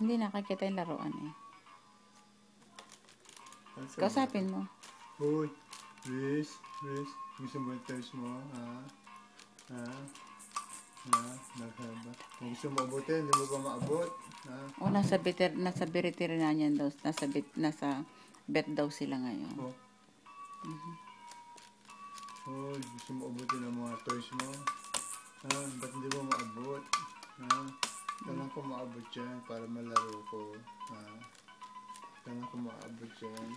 Hindi nakakita yung laruan eh. Kausapin mo. Uy, Riz. Gusto mo yung toys mo? Ha? Nakaba. Kung gusto mo abutin, hindi mo pa maabot. Ha? O, nasa veterinarian daw. Nasa vet daw sila ngayon. Oh. Uy, gusto mo abutin ang mga toys mo? Ha? Ba't hindi mo maabot? Ha? Kailangan ko maabot yan para malaro ko. Ha? Kailangan ko maabot yan.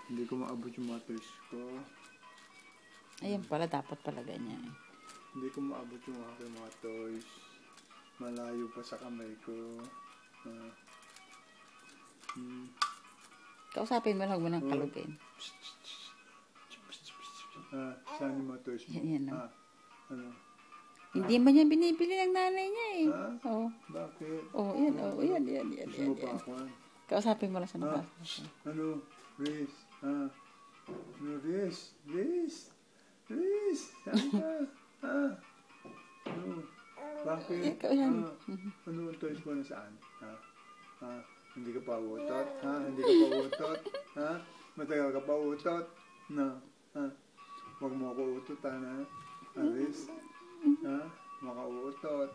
Hindi ko maabot yung mga toys ko. Ayun pala, dapat pala ganyan. Hindi ko maabot yung aking mga toys. Malayo pa sa kamay ko. Kausapin mo lang mo ng kalugin. Saan yung mga toys mo? Yan. Ano? Hindi man yan binibili ng nanay niya eh. Oh. Bakit? Oh, yan. Oh, yan. Gusto mo pa ako? Kausapin mo lang sa nabasa. Ano? Riz? Ano? Riz? Saan ka? Ano? Bakit? Ikaw yan. Ano ang toys mo na saan? Hindi ka pa utot? Hindi ka pa utot? Matagal ka pa utot? Huwag mo ako utotan, ha? Riz? Makauutot.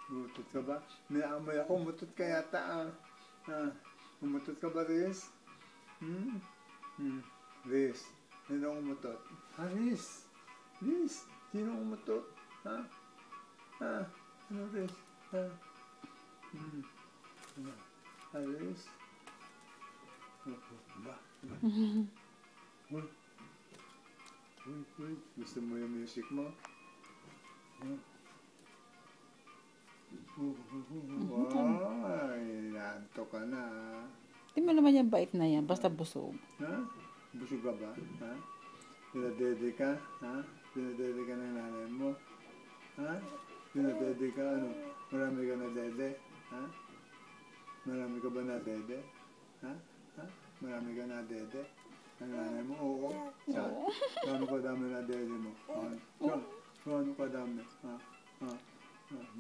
Umutot ka ba? May amoy ako, umutot ka yata, umutot ka ba, Riz? Riz, sino ang umutot? Riz? Sino ang umutot? Ano, Riz? Riz? Ba? Uy, gusto mo yung music mo? Ay, nanto ka na. Hindi mo naman yung bait na yan, basta busog. Busog ka ba? Pinadede ka? Pinadede ka ng nanay mo? Pinadede ka, ano? Marami ka na dede? Marami ka ba na dede? Marami ka na dede? Ang nanay mo? Oo. Saan? Gano'n kadami na dede mo? Gano'n kadami?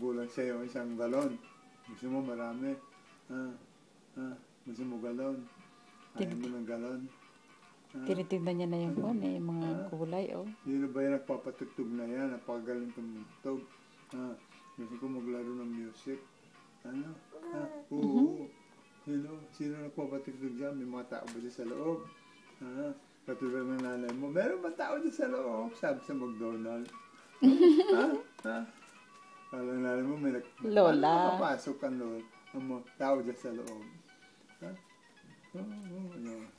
Gulang sa'yo isang galon. Gusto mo marami? Gusto mo galon? Ayaw mo ng galon? Tinitignan niya na yung mga kulay, oh. Sino ba yung nagpapatugtog na yan? Napagaling tumutog. Gusto ko maglaro ng music. Ano? Oo. Sino nagpapatugtog dyan? May mga tao ba dyan sa loob? Katulad ng nanay mo. Meron ba tao dyan sa loob? Sabi sa McDonald's. Parang nanay mo may Lola. Papasok ka Lola. Tao dyan sa loob.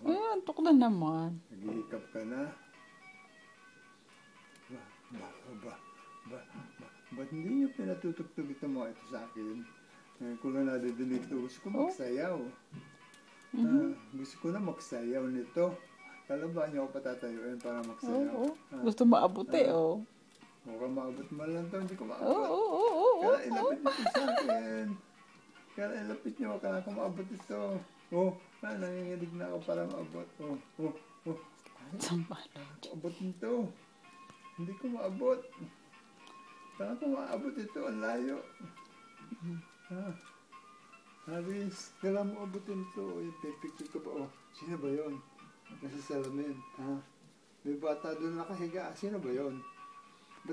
Antok na naman. Nag-iikap ka na. Ba't hindi niyo pinatutugtog ito mga ito sa akin? Kung na nadidinig ito, gusto ko magsayaw. Gusto ko na magsayaw nito. Kala ba niyo ako patatayuin para magsayaw? Gusto maabot eh, oh. Mukhang maabot mo lang ito, hindi ko maabot. Kaya ilapit niyo ito sa akin. Kaya ilapit niyo, kaya ko maabot ito. Nanginginig na ako para maabot. Abot nito. Hindi ko maabot. Kaya ko maabot ito, ang layo. Riz, kailangan mo abutin ito. Pipicture ko pa. Sino ba yun? Nasa salamin. May bata doon nakahiga. Sino ba yun?